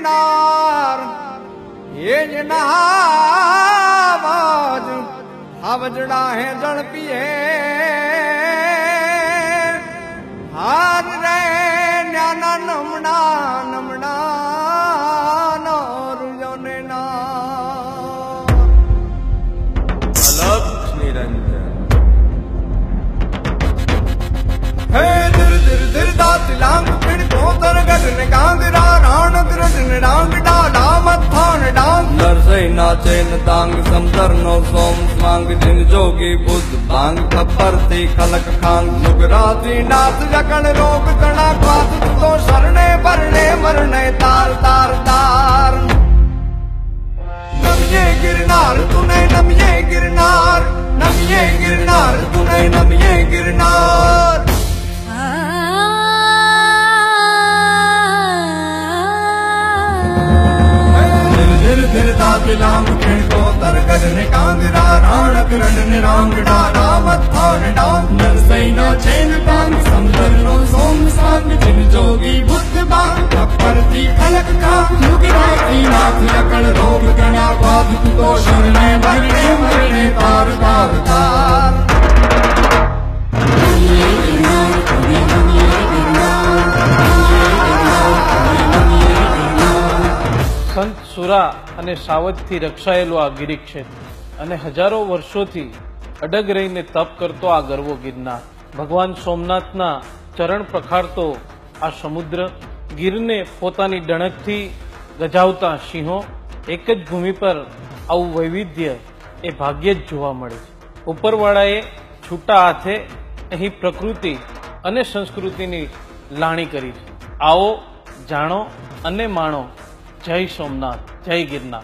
गिरनार ये जनाबाज हवजड़ा है जल पिए हार रे न्याना नमना नमना नौरुयो ने ना अलग निरंजन हे दिर दिर दिर दात लांग पिड़ कोतर गगन गांगरा राण ग्रजन डांग डाला मत्थान डांग नरसई नाचे न तांग समतर नो सोम स्वांग जिन जोगी बुद्ध भांग खपर थी खलक खांग मुगराती नाथ जकण रोग तना क्वात तो शरणे भरणे मरणे तार तार तार नमिये गिरनार तूने नमिये गिरनार तूने नमिये गिरनार दिल दात लांग फिर को तरगज ने कांगरा राण किरण ने रांग डाला मत्थान डांग नरसई ना चैन टांग समंदर नो सोम सांग जिन जोगी बुद्ध बांग खप्पर थी खलक का मुगिराती नाथ लकड़ रोग कणा बाध तो शरणे भरणे मरणे तार तार तार સંત સુરા અને સાવજથી રક્ષાયેલું આ ગિરી ક્ષેત્ર અને હજારો વર્ષોથી અડગ રહીને તપ કરતો આ ગરવો ગિરનાર ભગવાન સોમનાથના ચરણ પ્રખારતો આ સમુદ્ર ગીરને પોતાની ડણકથી ગજાવતા સિંહો એક જ ભૂમિ પર આવું વૈવિધ્ય એ ભાગ્યે જ જોવા મળે છે ઉપરવાળાએ છૂટા હાથે અહીં પ્રકૃતિ અને સંસ્કૃતિની લાણી કરી છે આવો જાણો અને માણો जय सोमनाथ जय गिरनार।